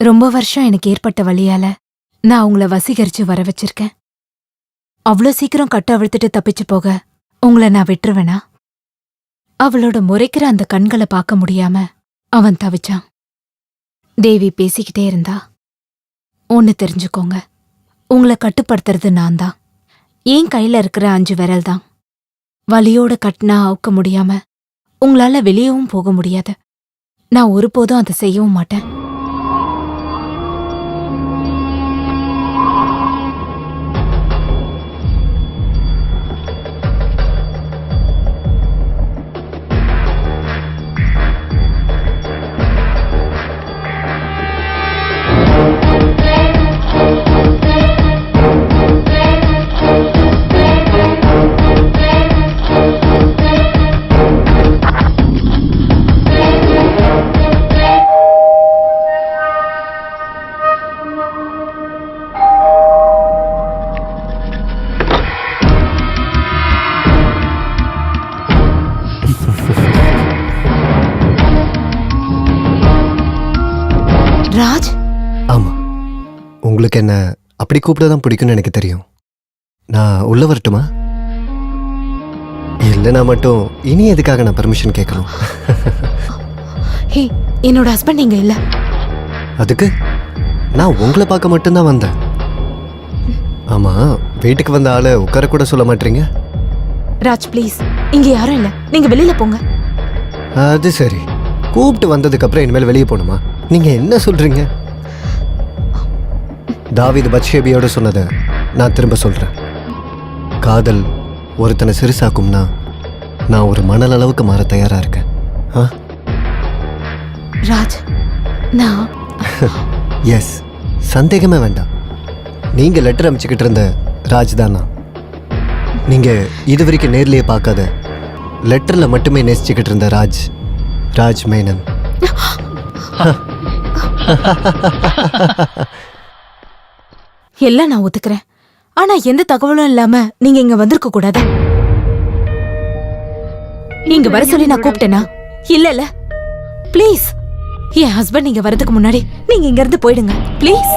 ரொம்ப வருஷம் எனக்கு ஏற்பட்ட வழியால நான் உங்களை வசீகரிச்சு வர வச்சிருக்கேன். அவ்வளோ சீக்கிரம் கட்ட அவிழ்த்துட்டு தப்பிச்சு போக உங்களை நான் விட்டுருவேனா? அவளோட முறைக்கிற அந்த கண்களை பார்க்க முடியாம அவன் தவிச்சான். தேவி பேசிக்கிட்டே இருந்தா. ஒன்னு தெரிஞ்சுக்கோங்க, உங்களை கட்டுப்படுத்துறது நான் தான். என் கையில இருக்கிற 5 விரல் தான். வலியோட கட்டினா அவுக்க முடியாம உங்களால வெளியவும் போக முடியாது. நான் ஒருபோதும் அதை செய்யவும் மாட்டேன். ராஜ், ஆமா, உங்களுக்கு என்ன அப்படி கூப்பிடதான் பிடிக்கும்னு எனக்கு தெரியும். நான் உள்ள வரட்டுமா? இல்லைனா மட்டும் இனி எதுக்காக நான் பெர்மிஷன் கேட்கணும்? ஹே, என்னோட ஹஸ்பண்ட் இங்க இல்ல. அதுக்கு நான் உங்களை பார்க்க மட்டும்தான் வந்தேன். ஆமா, வீட்டுக்கு வந்த ஆளை உட்கார கூட சொல்ல மாட்டீங்க? ராஜ் ப்ளீஸ், இங்க யாரும் இல்ல, நீங்க வெளியில போங்க. அது சரி, கூப்பிட்டு வந்ததுக்கு அப்புறம் இனிமேல் வெளியே போகணுமா? நீங்க என்ன சொல்றீங்க? தாவீது பத்ஷேபியோட சொன்னதை நான் திரும்ப சொல்றேன். காதல் ஒருத்தனை சிறுசாக்கும்னா நான் ஒரு மணல் அளவுக்கு மாற தயாரா இருக்கேன். ராஜ், நான் எஸ், சந்தேகமே வேண்டாம். நீங்க லெட்டர் அமைச்சுக்கிட்டு இருந்த ராஜ் தானா? நீங்க இதுவரைக்கும் நேர்லயே பார்க்காத, லெட்டர்ல மட்டுமே நேசிச்சுக்கிட்டு இருந்த ராஜ், ராஜ் மேனன். எல்லாம் நான் ஒத்துக்கிறேன். ஆனா எந்த தகவலும் இல்லாம நீங்க இங்க வந்திருக்க கூடாது. நீங்க வர சொல்லி நான் கூப்பிட்டேனா? இல்ல ப்ளீஸ், என் ஹஸ்பண்ட் நீங்க வரதுக்கு முன்னாடி நீங்க இங்க இருந்து போயிடுங்க ப்ளீஸ்.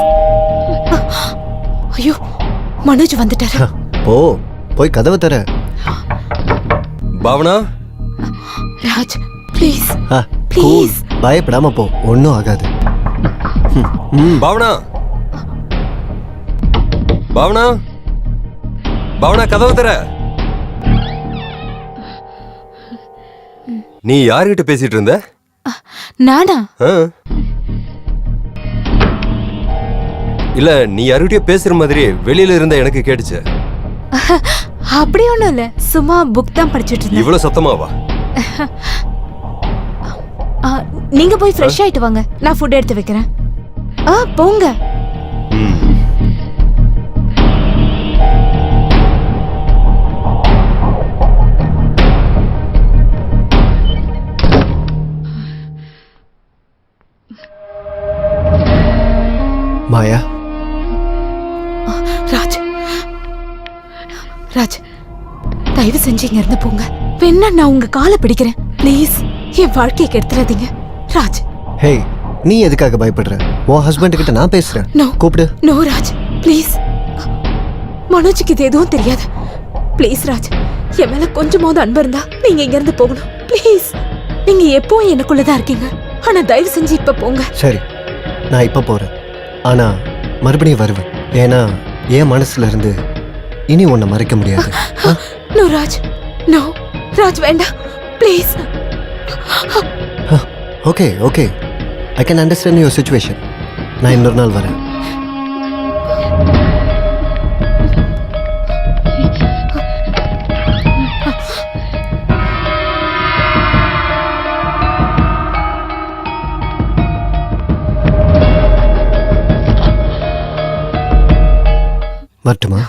ஐயோ, மனோஜ் வந்துட்டாரு. போய் கதவை தர. Bhavana, Raj please cool, please. பயப்படாம போ, ஒன்னும் ஆகாது. பாவனா, பாவனா, பாவனா, கதவு தர. நீ யார்கிட்ட பேசிட்டு இருந்த? நானா? இல்ல, நீ யார்கிட்டயோ பேசுற மாதிரி வெளியில இருந்த எனக்கு கேட்டுச்சு. அப்படி ஒண்ணும் இல்ல, சும்மா புக் தான் படிச்சிட்டு இருந்தேன். இவ்வளவு சத்தமாவா? நீங்க போய் ஃப்ரெஷ் ஆயிட்டு வாங்க, நான் ஃபுட் எடுத்து வைக்கிறேன். போங்க. மாயா, ராஜ், ராஜ் தயவு செஞ்சு இங்க இருந்து போங்க. வேணா நான் உங்க காலை பிடிக்கிறேன் ப்ளீஸ். என் வாழ்க்கையை கெடுத்துறாதீங்க ராஜ். ஹே, நீ எதுக்காக பயப்படுற? உன் ஹஸ்பண்ட் கிட்ட நான் பேசுறேன். கூப்பிடு. No Raj please. மனோஜுக்கு இது எதுவும் தெரியாது. ப்ளீஸ் ராஜ், என் மேல கொஞ்சமாவது அன்பு இருந்தா நீங்க இங்க இருந்து போகணும் ப்ளீஸ். நீங்க எப்பவும் எனக்குள்ளதான் இருக்கீங்க, ஆனா தயவு செஞ்சு இப்ப போங்க. சரி, நான் இப்ப போறேன். ஆனா மறுபடியும் வருவேன். ஏன்னா என் மனசுல இருந்து இனி உன்னை மறைக்க முடியாது. நோ ராஜ், நோ ராஜ், வேண்டாம் please. Okay okay, I can understand your situation. நான் இன்னொரு நாள் வரேன். வரட்டுமா?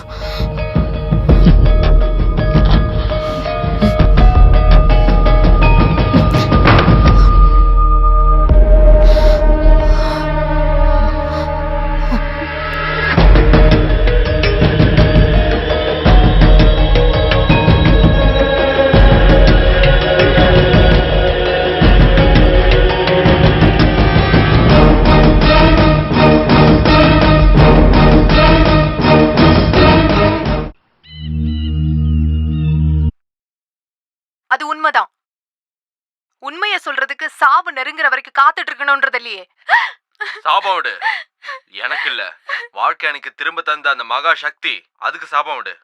அது உண்மைதான். உண்மைய சொல்றதுக்கு சாவு நெருங்குற வரைக்கும் காத்துட்டு இருக்கணும்ன்றது இல்லையே. சாபம் விடு. எனக்கு இல்ல, வாழ்க்கை எனக்கு திரும்ப தந்த அந்த மகா சக்தி, அதுக்கு சாபம் விடு.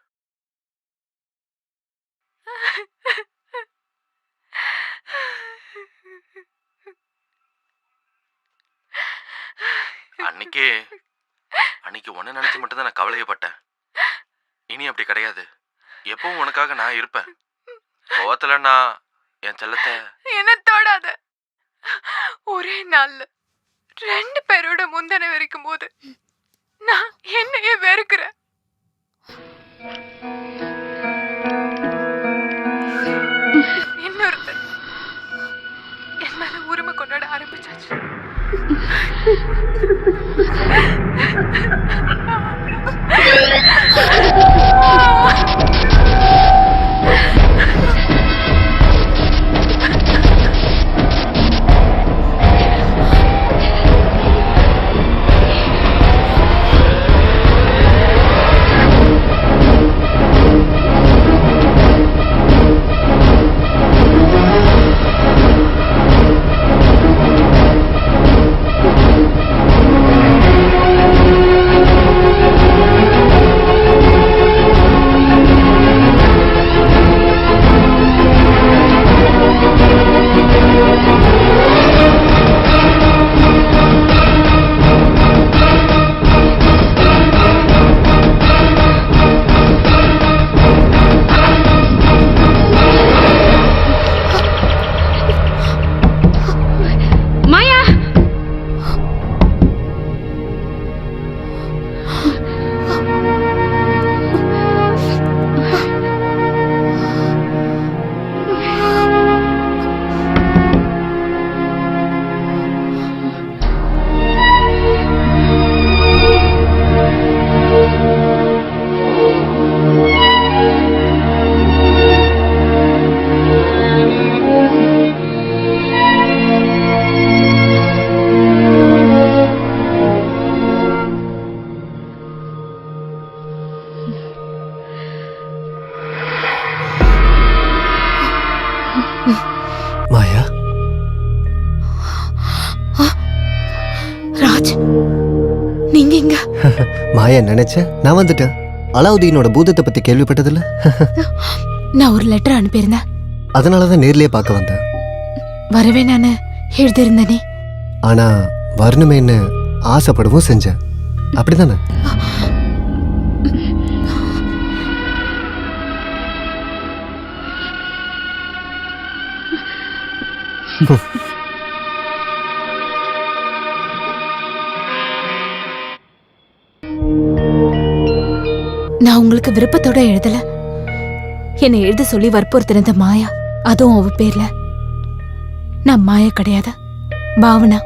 அன்னைக்கு ஒன்னு நினைச்சு மட்டும்தான் நான் கவலையப்பட்டேன். இனி அப்படி கிடையாது. எப்பவும் உனக்காக நான் இருப்பேன். கோவத்துல நான் என் செல்லத்தை என்ன தொடாத. ஒரே நாள்ல 2 பேரோட முந்தனை வெறுக்கும் போது நான் என்னையே வெறுக்கிறேன். இன்னொருத்தர் என் மேல உரிமை கொண்டாட ஆரம்பிச்சாச்சு. மாயா, ராஜ், நீங்க இங்க? மாயா நினைச்சேன், நான் வந்துட்டேன். அலாவுதீனோட பூதத்தை பத்தி கேள்விப்பட்டதில்ல? நான் ஒரு லெட்டர் அனுப்பியிருந்தேன். அதனாலதான் நேர்லயே பார்க்க வந்தேன். வரவே நானு எழுதியிருந்தேனே. ஆனா வரணுமேன்னு ஆசைப்படவும் செஞ்சேன். அப்படிதானே? நான் உங்களுக்கு விருப்பத்தோட எழுதல. என்னை எழுத சொல்லி வற்புறுத்தினது மாயா. அதுவும் அவ பேர்ல. நான் மாயா கிடையாது, பாவனா.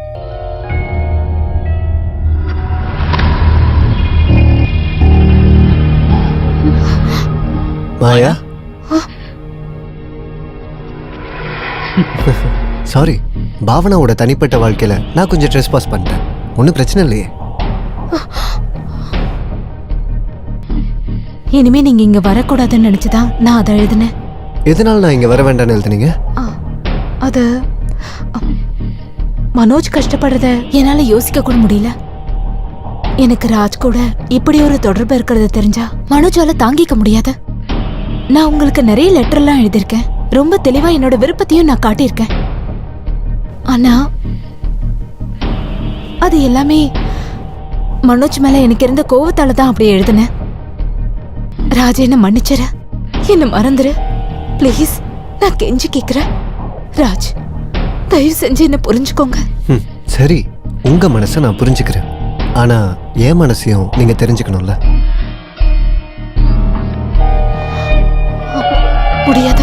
மாயா, சாரி, பாவனாவோட தனிப்பட்ட வாழ்க்கையில நான் கொஞ்சம் ட்ரெஸ் பாஸ் பண்ணிட்டேன். ஒன்றும் பிரச்சனை இல்லையே. இனிமே நீங்க இங்க வரக்கூடாதுன்னு நினைச்சுதான் நான் அதை எழுதினேன். எதனால நான் இங்க வர வேண்டாம்னு எழுதுனீங்க? அது மனோஜ் கஷ்டப்படுறத என்னால யோசிக்க கூட முடியல. எனக்கு ராஜ் கூட இப்படி ஒரு தொடர்பு இருக்கிறது தெரிஞ்சா மனோஜால தாங்கிக்க முடியாது. நான் உங்களுக்கு நிறைய லெட்டர்லாம் எழுதியிருக்கேன். ரொம்ப தெளிவா என்னோட விருப்பத்தையும் நான் காட்டியிருக்கேன். ஆனா அது எல்லாமே மனோஜ் மேல எனக்கு இருந்த கோவத்தால தான் அப்படி எழுதினேன். ராஜ, என்ன மன்னிச்சிரு, என்ன மறந்துரு ப்ளீஸ். நான் கெஞ்சி கேக்குறேன். ராஜ், தயவு செஞ்சு என்ன புரிஞ்சுக்கோங்க. சரி, உங்க மனசை நான் புரிஞ்சுக்கிறேன். ஆனா என் மனசையும் நீங்க தெரிஞ்சுக்கணும்ல. முடியாத.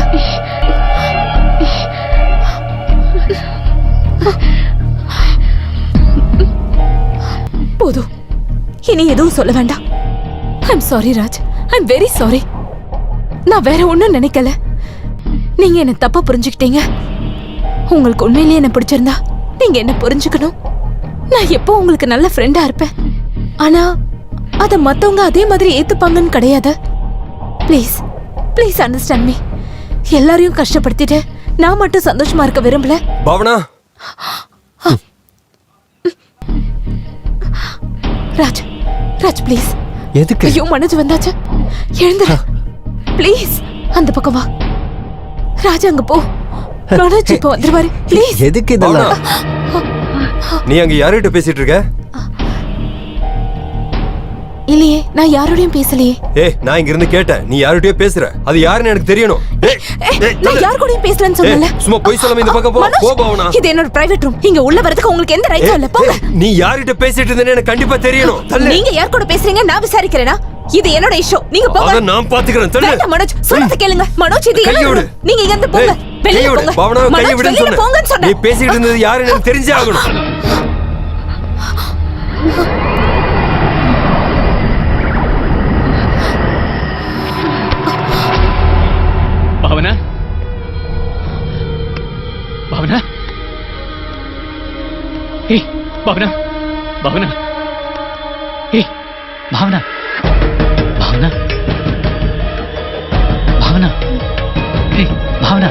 போதும், இனி எதுவும் சொல்ல வேண்டாம். I'm sorry Raj, I'm very sorry. நான் வேற ஒண்ணும் நினைக்கல. நீங்க என்ன தப்பா புரிஞ்சுக்கிட்டீங்க. உங்களுக்கு உண்மையிலேயே என்ன பிடிச்சிருந்தா நீங்க என்ன புரிஞ்சுக்கணும். நான் எப்போ உங்களுக்கு நல்ல ஃப்ரெண்டா இருப்பேன். ஆனா அத மத்தவங்க அதே மாதிரி ஏத்துப்பாங்கன்னு கிடையாது. Please please understand me. எல்லாரையும் கஷ்டப்படுத்திட்டு நான் மட்டும் சந்தோஷமா இருக்க விரும்பல. பாவனா ராஜ், ராஜ் ப்ளீஸ். எதுக்கு? ஐயோ மனோஜ் வந்தாச்சு, எழுந்துரு ப்ளீஸ். அந்த பக்கம் வா ராஜ், அங்க போ. மனோஜ் இப்ப வந்துருவாரு ப்ளீஸ். எதுக்கு பாவனா இதெல்லாம்? நீ அங்க யார்கிட்ட பேசிட்டு இருக்க? இல்லையே, நான் யாரோடையும் பேசலையே. ஏய், நான் இங்க இருந்து கேட்டேன், நீ யார்கிட்டயோ பேசுற. அது யாருன்னு எனக்கு தெரியணும். ஏய், ஏய், நான் யார் கூடயும் பேசலன்னு சொன்னல. ஏய், சும்மா போய் சொல்லாம இந்த பக்கம் போ. மனோஜ், போ பாவனா. இது என்னோட பிரைவேட் ரூம். இங்க உள்ள வரதுக்கு உங்களுக்கு எந்த ரைட்டும் இல்ல. போங்க. ஏய், நீ யார்கிட்ட பேசிட்டு இருந்தேன்னு எனக்கு கண்டிப்பா தெரியணும். தள்ளு. நீங்க யார் கூட பேசுறீங்க நான் விசாரிக்கிறேனா? இது என்னோட இஷ்யூ. நீங்க போங்க. அத நான் பாத்துக்கறேன். தள்ளு. வேண்டாம் மனோஜ், சொல்றத கேளுங்க. மனோஜ், இது கையை என்னோட விடு. room. நீங்க இங்க இருந்து போங்க. ஏய், வெளிய கையை விடு. போங்க. பாவனா, கையை மனோஜ், விடுன்னு வெளிய போங்கன்னு சொன்னேன். நீ சொன்னேன். பேசிட்டு இருந்தது யாருன்னு எனக்கு தெரிஞ்சே ஆகணும். பாவனா, பாவனா, ஏய் பாவனா, பாவனா, ஏய் பாவனா, பாவனா, பாவனா, ஏய் பாவனா.